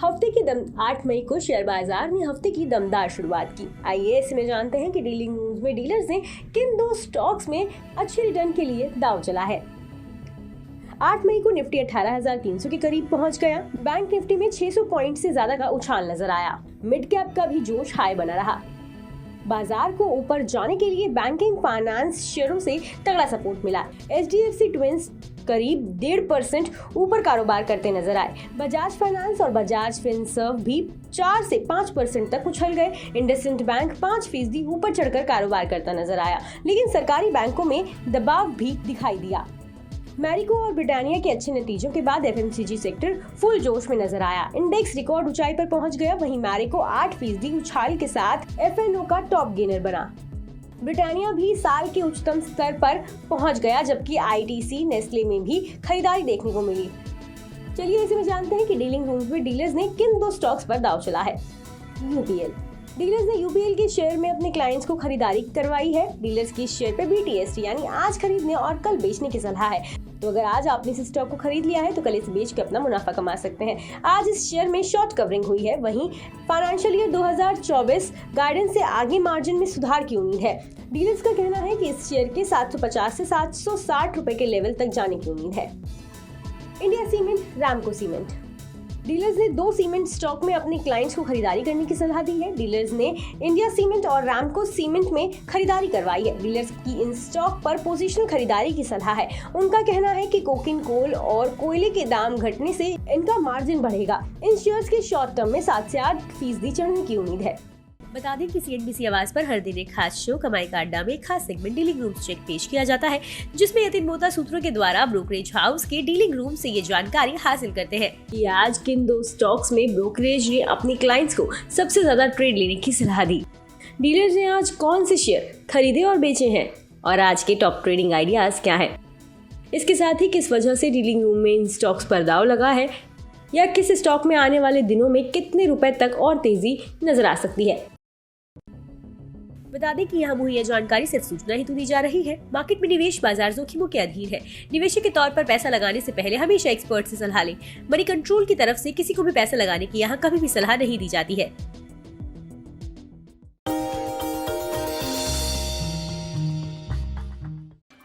हफ्ते की 8 मई को शेयर बाजार ने हफ्ते की दमदार शुरुआत की। आइए इसमें जानते हैं कि डीलिंग रूम्स में डीलर्स ने किन दो स्टॉक्स में अच्छे रिटर्न के लिए दांव चला है। 8 मई को निफ्टी 18,300 के करीब पहुंच गया। बैंक निफ्टी में 600 पॉइंट से ज्यादा का उछाल नजर आया। मिड कैप का भी जोश हाई बना रहा। बाजार को ऊपर जाने के लिए बैंकिंग फाइनेंस शेयरों से तगड़ा सपोर्ट मिला। HDFC ट्विंस करीब 1.5% ऊपर कारोबार करते नजर आए। बजाज फाइनेंस और बजाज फिनसर्व भी 4 से 5% तक उछल गए। इंडसइंड बैंक 5% ऊपर चढ़कर कारोबार करता नजर आया, लेकिन सरकारी बैंकों में दबाव भी दिखाई दिया। मैरिको और ब्रिटानिया के अच्छे नतीजों के बाद FMCG सेक्टर फुल जोश में नजर आया। इंडेक्स रिकॉर्ड ऊंचाई पर पहुंच गया। वहीं मैरिको 8% उछाल के साथ F&O का टॉप गेनर बना। ब्रिटानिया भी साल के उच्चतम स्तर पर पहुंच गया, जबकि ITC नेस्ले में भी खरीदारी देखने को मिली। चलिए इसे में जानते हैं कि डीलिंग रूम्स में डीलर्स ने किन दो स्टॉक्स पर दांव चला है। UPL डीलर्स ने UPL के शेयर में अपने क्लाइंट्स को खरीदारी करवाई है। डीलर्स की शेयर पे BTST यानी आज खरीदने और कल बेचने की सलाह है। तो अगर आज आपने इस स्टॉक को खरीद लिया है तो कल इसे बेच के अपना मुनाफा कमा सकते हैं। आज इस शेयर में शॉर्ट कवरिंग हुई है। वहीं फाइनेंशियल ईयर 2024 गाइडेंस से आगे मार्जिन में सुधार की उम्मीद है। डीलर्स का कहना है कि इस शेयर के 750 से 760 रुपए के लेवल तक जाने की उम्मीद है। India cement, Ramco cement dealers ने 2 सीमेंट स्टॉक में अपने क्लाइंट्स को खरीदारी करने की सलाह दी है। डीलर्स ने इंडिया सीमेंट और रैमको सीमेंट में खरीदारी करवाई है। डीलर्स की इन स्टॉक पर पोजीशनल खरीदारी की सलाह है। उनका कहना है कि कोकिंग कोल और कोयले के दाम घटने से इनका मार्जिन बढ़ेगा। इन शेयर्स के शॉर्ट टर्म में 7 से 8% चढ़ने की उम्मीद है। बता दें कि CNBC आवाज पर हर दिन एक खास शो कमाई का अड्डा में एक खास सेगमेंट डीलिंग रूम्स चेक पेश किया जाता है, जिसमें यतिन मोहता सूत्रों के द्वारा ब्रोकरेज हाउस के डीलिंग रूम से ये जानकारी हासिल करते हैं कि आज किन दो स्टॉक्स में ब्रोकरेज ने अपने क्लाइंट्स को सबसे ज्यादा ट्रेड लेने की सलाह दी। डीलर्स ने आज कौन से शेयर खरीदे और बेचे हैं और आज के टॉप ट्रेडिंग आइडियाज क्या है। इसके साथ ही किस वजह से डीलिंग रूम में इन स्टॉक्स पर दांव लगा है या किस स्टॉक में आने वाले दिनों में कितने रुपए तक और तेजी नजर आ सकती है। बता दें कि यहाँ मुहैया जानकारी सिर्फ सूचना हेतु दी जा रही है। मार्केट में निवेश बाजार जोखिमों के अधीन है। निवेशक के तौर पर पैसा लगाने से पहले हमेशा एक्सपर्ट से सलाह लें। मनी कंट्रोल की तरफ से किसी को भी पैसा लगाने की यहाँ कभी भी सलाह नहीं दी जाती है।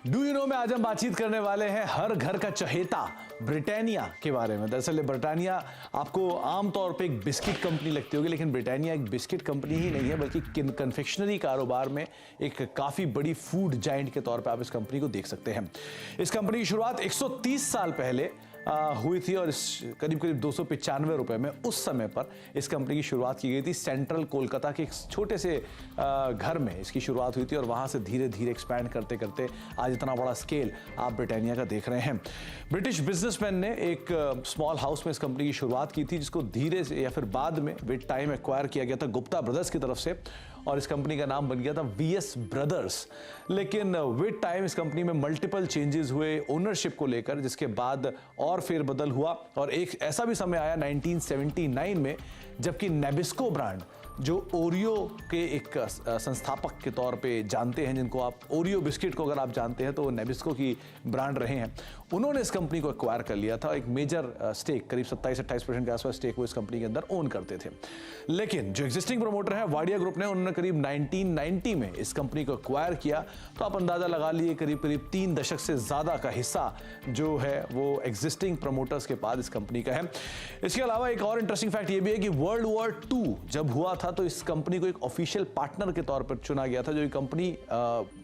डू यू नो में आज हम बातचीत करने वाले हैं हर घर का चहेता ब्रिटानिया के बारे में। दरअसल ब्रिटानिया आपको आमतौर पे एक बिस्किट कंपनी लगती होगी, लेकिन ब्रिटानिया एक बिस्किट कंपनी ही नहीं है, बल्कि कन्फेक्शनरी कारोबार में एक काफ़ी बड़ी फूड जायंट के तौर पे आप इस कंपनी को देख सकते हैं। इस कंपनी की शुरुआत 130 साल पहले हुई थी और करीब 295 रुपए में उस समय पर इस कंपनी की शुरुआत की गई थी। सेंट्रल कोलकाता के एक छोटे से घर में इसकी शुरुआत हुई थी और वहाँ से धीरे धीरे एक्सपैंड करते करते आज इतना बड़ा स्केल आप ब्रिटानिया का देख रहे हैं। ब्रिटिश बिजनेसमैन ने एक स्मॉल हाउस में इस कंपनी की शुरुआत की थी, जिसको धीरे से या फिर बाद में विद टाइम एक्वायर किया गया था गुप्ता ब्रदर्स की तरफ से और इस कंपनी का नाम बन गया था VS ब्रदर्स। लेकिन विद टाइम इस कंपनी में मल्टीपल चेंजेस हुए ओनरशिप को लेकर, जिसके बाद और फेरबदल हुआ और एक ऐसा भी समय आया 1979 में जबकि नेबिस्को ब्रांड, जो ओरियो के एक संस्थापक के तौर पे जानते हैं, जिनको आप ओरियो बिस्किट को अगर आप जानते हैं तो वो नेबिस्को की ब्रांड रहे हैं, उन्होंने इस कंपनी को एक्वायर कर लिया था। एक मेजर स्टेक करीब 27-28% के आसपास स्टेक वो इस कंपनी के अंदर ओन करते थे। लेकिन जो एग्जिस्टिंग प्रमोटर है वाडिया ग्रुप ने, उन्होंने करीब 1990 में इस कंपनी को एक्वायर किया। तो आप अंदाजा लगा लिए करीब 3 दशक से ज्यादा का हिस्सा जो है वो एग्जिस्टिंग प्रमोटर्स के पास इस कंपनी का है। इसके अलावा एक और इंटरेस्टिंग फैक्ट ये भी है कि वर्ल्ड वॉर 2 जब हुआ था तो इस कंपनी को एक ऑफिशियल पार्टनर के तौर पर चुना गया था। जो ये कंपनी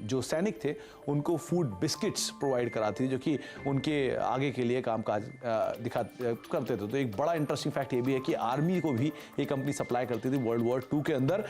जो सैनिक थे उनको फूड बिस्किट्स प्रोवाइड कराती थी, जो कि उनके आगे के लिए कामकाज करते थे। तो एक बड़ा इंटरेस्टिंग फैक्ट ये भी है कि आर्मी को भी ये कंपनी सप्लाई करती थी वर्ल्ड वॉर 2 के अंदर।